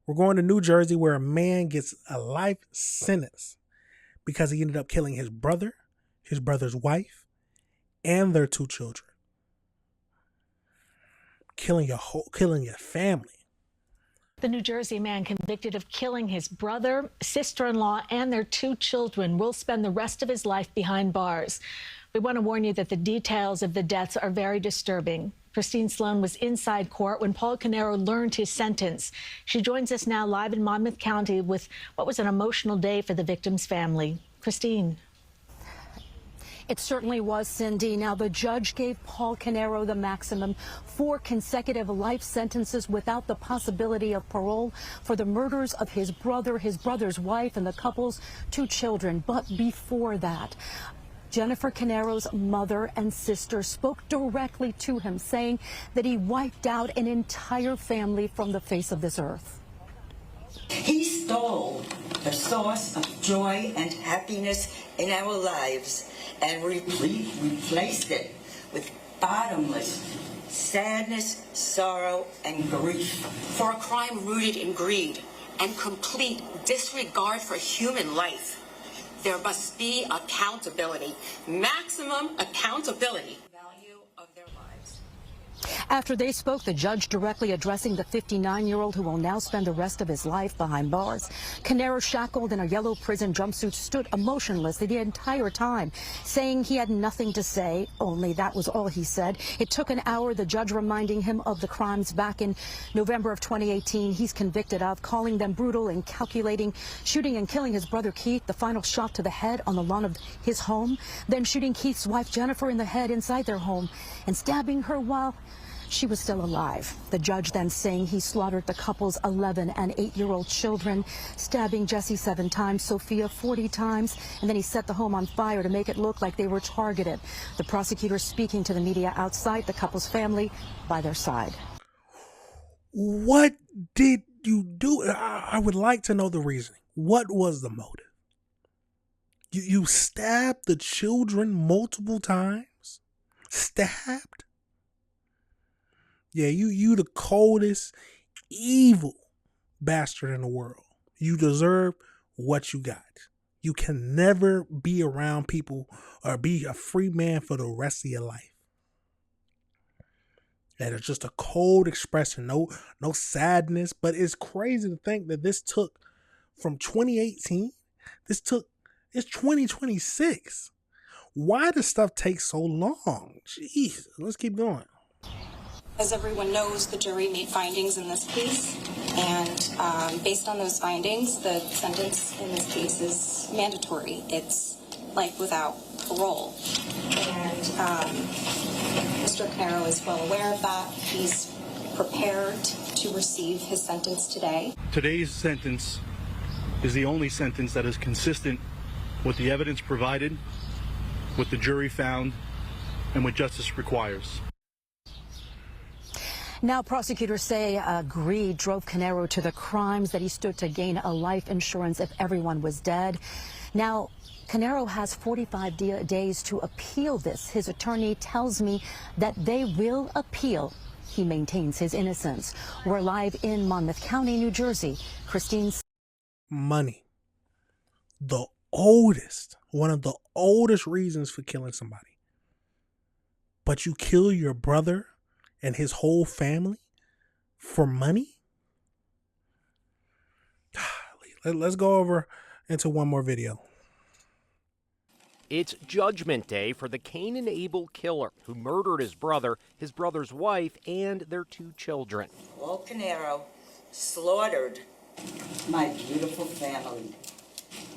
We're going to New Jersey, where a man gets a life sentence because he ended up killing his brother's wife, and their 2 children. Killing your family. The New Jersey man convicted of killing his brother, sister-in-law, and their 2 children will spend the rest of his life behind bars. We want to warn you that the details of the deaths are very disturbing. Christine Sloan was inside court when Paul Canero learned his sentence. She joins us now live in Monmouth County with what was an emotional day for the victim's family. Christine. It certainly was, Cindy. Now, the judge gave Paul Canero the maximum 4 consecutive life sentences without the possibility of parole for the murders of his brother, his brother's wife, and the couple's 2 children. But before that, Jennifer Canero's mother and sister spoke directly to him, saying that he wiped out an entire family from the face of this earth. He stole the source of joy and happiness in our lives and replaced it with bottomless sadness, sorrow, and grief. For a crime rooted in greed and complete disregard for human life, there must be accountability, maximum accountability. Value of their lives. After they spoke, the judge directly addressing the 59-year-old who will now spend the rest of his life behind bars. Canero, shackled in a yellow prison jumpsuit, stood emotionless the entire time, saying he had nothing to say, only that was all he said. It took an hour, the judge reminding him of the crimes back in November of 2018 he's convicted of, calling them brutal and calculating, shooting and killing his brother Keith, the final shot to the head on the lawn of his home, then shooting Keith's wife Jennifer in the head inside their home and stabbing her while she was still alive. The judge then saying he slaughtered the couple's 11 and 8-year-old children, stabbing Jesse 7 times, Sophia 40 times, and then he set the home on fire to make it look like they were targeted. The prosecutor speaking to the media outside, the couple's family by their side. What did you do? I would like to know the reasoning. What was the motive? You stabbed the children multiple times? Stabbed? Yeah, you the coldest, evil bastard in the world. You deserve what you got. You can never be around people or be a free man for the rest of your life. That is just a cold expression, no sadness. But it's crazy to think that this took from 2018. It's 2026. Why does stuff take so long? Jeez, let's keep going. As everyone knows, the jury made findings in this case, and based on those findings, the sentence in this case is mandatory. It's life without parole. And Mr. Canero is well aware of that. He's prepared to receive his sentence today. Today's sentence is the only sentence that is consistent with the evidence provided, what the jury found, and what justice requires. Now, prosecutors say greed drove Canero to the crimes, that he stood to gain a life insurance if everyone was dead. Now, Canero has 45 days to appeal this. His attorney tells me that they will appeal. He maintains his innocence. We're live in Monmouth County, New Jersey. Christine. Money. One of the oldest reasons for killing somebody. But you kill your brother and his whole family for money? Let's go over into one more video. It's Judgment Day for the Cain and Abel killer who murdered his brother's wife, and their 2 children. Paul Canero slaughtered my beautiful family,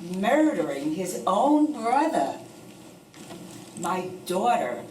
murdering his own brother, my daughter,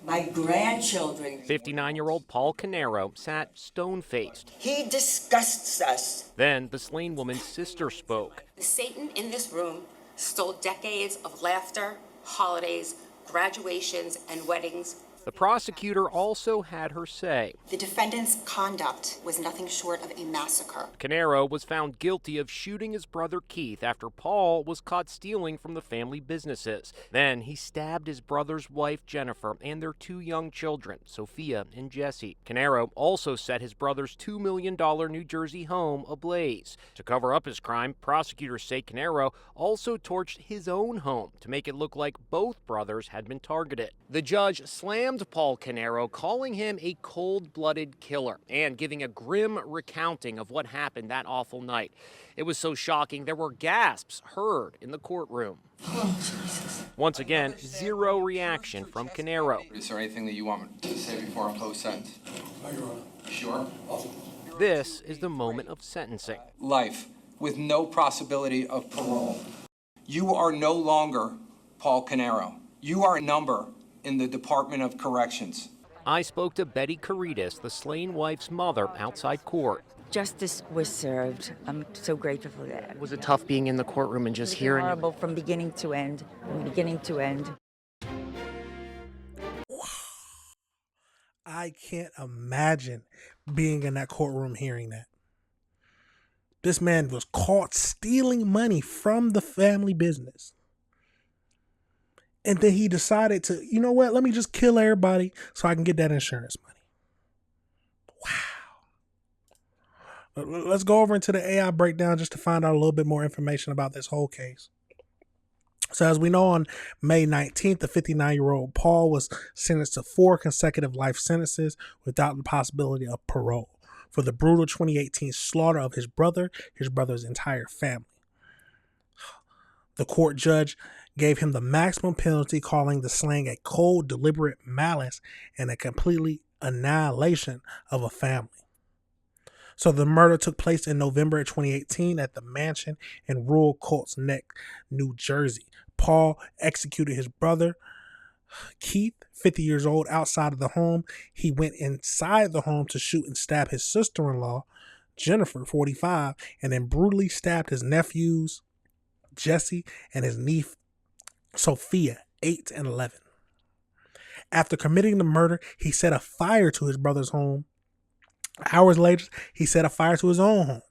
my grandchildren. 59-year-old Paul Canero sat stone-faced. He disgusts us. Then the slain woman's sister spoke. Satan in this room stole decades of laughter, holidays, graduations, and weddings The prosecutor also had her say. The defendant's conduct was nothing short of a massacre. Canero was found guilty of shooting his brother Keith after Paul was caught stealing from the family businesses. Then he stabbed his brother's wife, Jennifer, and their 2 young children, Sophia and Jesse. Canero also set his brother's $2 million New Jersey home ablaze. To cover up his crime, prosecutors say Canero also torched his own home to make it look like both brothers had been targeted. The judge slammed Paul Canero, calling him a cold-blooded killer and giving a grim recounting of what happened that awful night. It was so shocking there were gasps heard in the courtroom. Oh, Jesus. Once again, zero reaction from Canero. Is there anything that you want me to say before I impose sentence? Sure. This is the moment of sentencing. Life with no possibility of parole. You are no longer Paul Canero. You are a number in the Department of Corrections. I spoke to Betty Caritas, the slain wife's mother, outside court. Justice was served. I'm so grateful for that. Was it tough being in the courtroom and just hearing it? Horrible from beginning to end. From beginning to end. I can't imagine being in that courtroom hearing that. This man was caught stealing money from the family business. And then he decided to, you know what, let me just kill everybody so I can get that insurance money. Wow. Let's go over into the AI breakdown just to find out a little bit more information about this whole case. So as we know, on May 19th, the 59-year-old Paul was sentenced to 4 consecutive life sentences without the possibility of parole for the brutal 2018 slaughter of his brother's entire family. The court judge gave him the maximum penalty, calling the slaying a cold, deliberate malice and a completely annihilation of a family. So the murder took place in November of 2018 at the mansion in rural Colts Neck, New Jersey. Paul executed his brother, Keith, 50 years old, outside of the home. He went inside the home to shoot and stab his sister-in-law, Jennifer, 45, and then brutally stabbed his nephews, Jesse, and his niece, Sophia, 8 and 11. After committing the murder, he set a fire to his brother's home. Hours later, he set a fire to his own home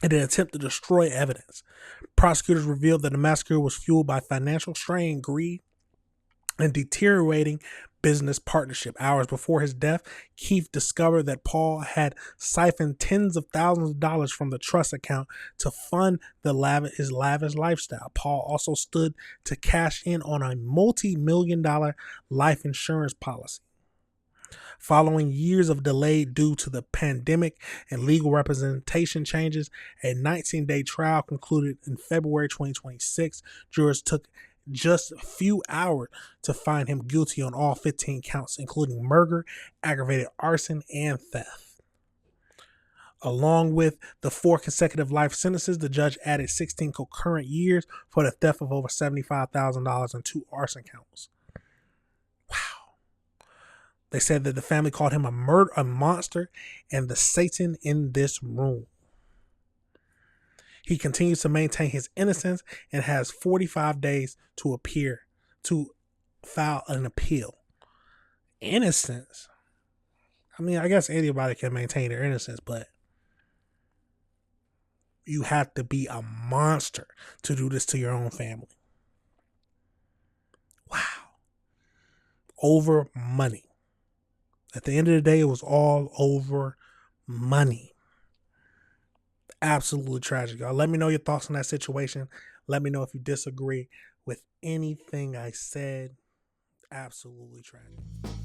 in an attempt to destroy evidence. Prosecutors revealed that the massacre was fueled by financial strain, greed, and deteriorating business partnership. Hours before his death, Keith discovered that Paul had siphoned tens of thousands of dollars from the trust account to fund his lavish lifestyle. Paul also stood to cash in on a multi-million-dollar life insurance policy. Following years of delay due to the pandemic and legal representation changes, a 19-day trial concluded in February 2026. Jurors took just a few hours to find him guilty on all 15 counts, including murder, aggravated arson, and theft. Along with the 4 consecutive life sentences, the judge added 16 concurrent years for the theft of over $75,000 and 2 arson counts. Wow. They said that the family called him a monster and the Satan in this room. He continues to maintain his innocence and has 45 days to file an appeal. Innocence? I mean, I guess anybody can maintain their innocence, but you have to be a monster to do this to your own family. Wow. Over money. At the end of the day, it was all over money. Absolutely tragic, y'all. Let me know your thoughts on that situation. Let me know if you disagree with anything I said. Absolutely tragic.